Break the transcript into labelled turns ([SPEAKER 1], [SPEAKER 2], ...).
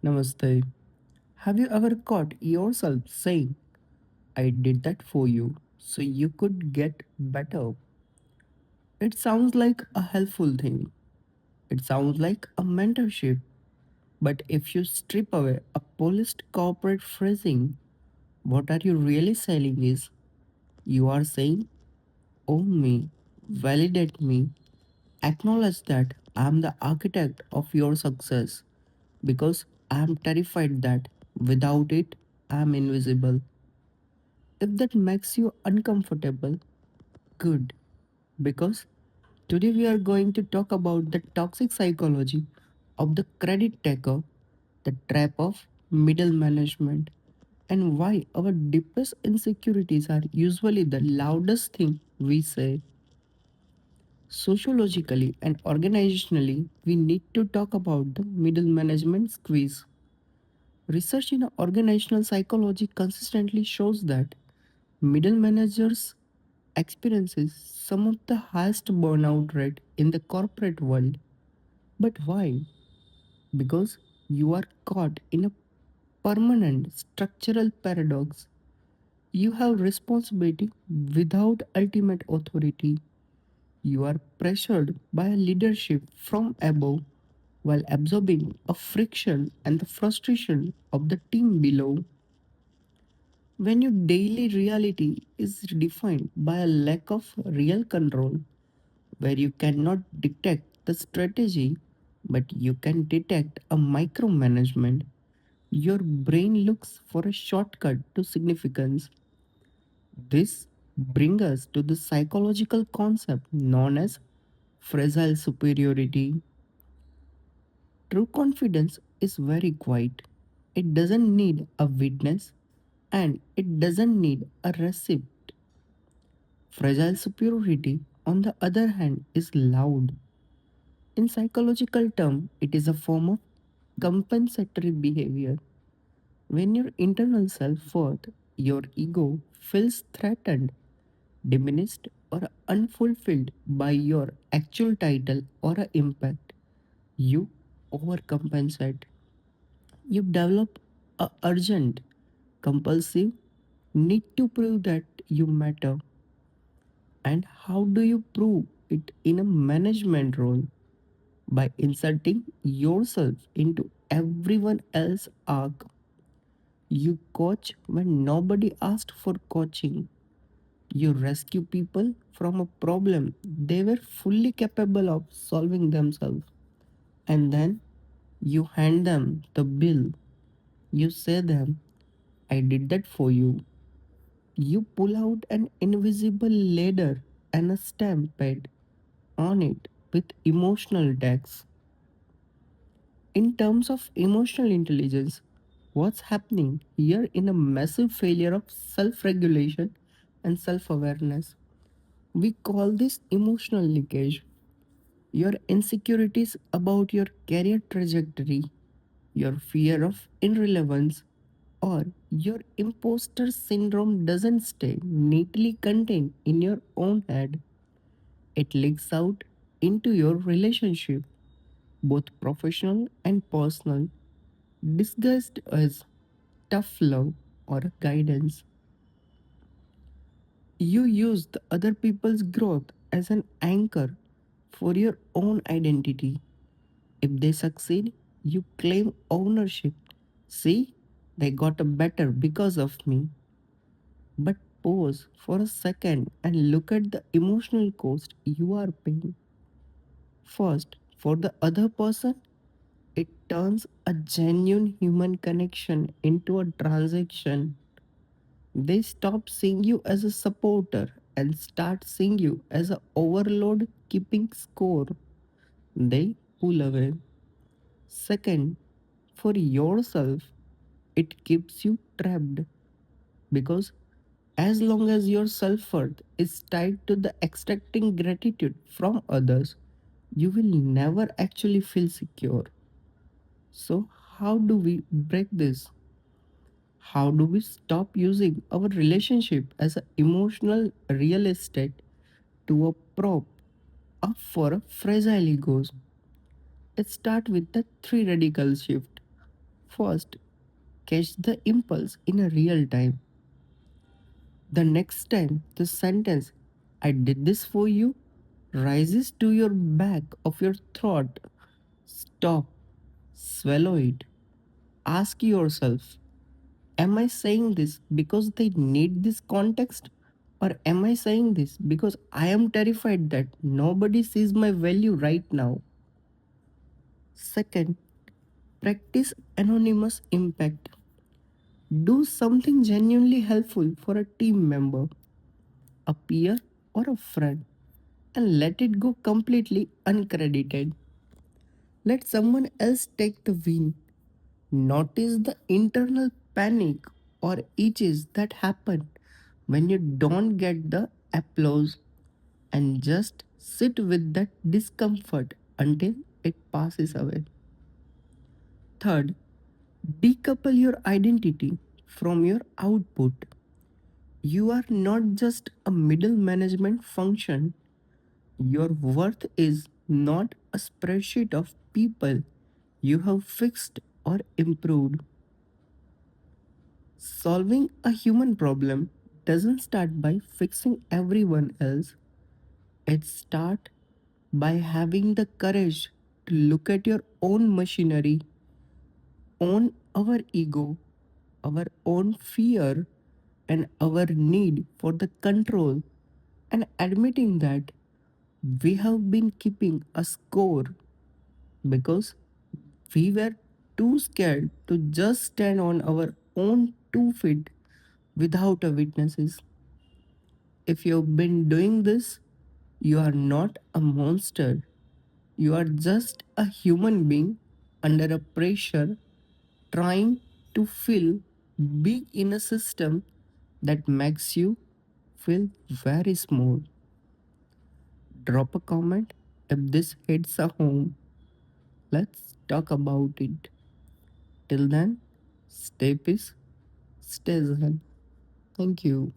[SPEAKER 1] Namaste. Have you ever caught yourself saying, I did that for you so you could get better? It sounds like a helpful thing. It sounds like a mentorship. But if you strip away a polished corporate phrasing, what are you really saying is you are saying, own me, validate me, acknowledge that I am the architect of your success because I am terrified that without it, I am invisible. If that makes you uncomfortable, good. Because today we are going to talk about the toxic psychology of the credit taker, the trap of middle management, and why our deepest insecurities are usually the loudest thing we say. Sociologically and organizationally, we need to talk about the middle management squeeze. Research in organizational psychology consistently shows that middle managers experiences some of the highest burnout rate in the corporate world. But why? Because you are caught in a permanent structural paradox. You have responsibility without ultimate authority. You are pressured by a leadership from above while absorbing a friction and the frustration of the team below. When your daily reality is defined by a lack of real control, where you cannot detect the strategy but you can detect a micromanagement, your brain looks for a shortcut to significance. This brings us to the psychological concept known as fragile superiority. True confidence is very quiet. It doesn't need a witness and it doesn't need a receipt. Fragile superiority, on the other hand, is loud. In psychological terms, it is a form of compensatory behavior. When your internal self worth, your ego, feels threatened, diminished, or unfulfilled by your actual title or impact, you overcompensate. You develop a urgent, compulsive need to prove that you matter. And how do you prove it in a management role? By inserting yourself into everyone else's arc. You coach when nobody asked for coaching. You rescue people from a problem they were fully capable of solving themselves. And then you hand them the bill. You say them, I did that for you. You pull out an invisible ladder and a stamp pad on it with emotional tags. In terms of emotional intelligence, what's happening here in a massive failure of self regulation and self awareness? We call this emotional leakage. Your insecurities about your career trajectory, your fear of irrelevance, or your imposter syndrome doesn't stay neatly contained in your own head. It leaks out into your relationship, both professional and personal, disguised as tough love or guidance. You use the other people's growth as an anchor for your own identity. If they succeed, you claim ownership. See, they got a better because of me. But pause for a second and look at the emotional cost you are paying. First, for the other person, it turns a genuine human connection into a transaction. They stop seeing you as a supporter and start seeing you as an overload keeping score. They pull away. Second, for yourself, it keeps you trapped because as long as your self worth is tied to the extracting gratitude from others, you will never actually feel secure. So, how do we break this? How do we stop using our relationship as an emotional real estate to a prop up for a fragile egos? Let's start with the three radical shift. First, catch the impulse in a real time. The next time the sentence, I did this for you, rises to your back of your throat, stop, swallow it. Ask yourself, am I saying this because they need this context? Or am I saying this because I am terrified that nobody sees my value right now? Second, practice anonymous impact. Do something genuinely helpful for a team member, a peer, or a friend, and let it go completely uncredited. Let someone else take the win. Notice the internal panic or itches that happen when you don't get the applause, and just sit with that discomfort until it passes away. Third, decouple your identity from your output. You are not just a middle management function. Your worth is not a spreadsheet of people you have fixed or improved. Solving a human problem doesn't start by fixing everyone else. It starts by having the courage to look at your own machinery, own our ego, our own fear, and our need for the control, and admitting that we have been keeping a score because we were too scared to just stand on our own 2 feet without a witnesses. If you've been doing this, you are not a monster. You are just a human being under a pressure trying to feel big in a system that makes you feel very small. Drop a comment if this hits a home. Let's talk about it. Till then, stay peace, stay zen. Thank you.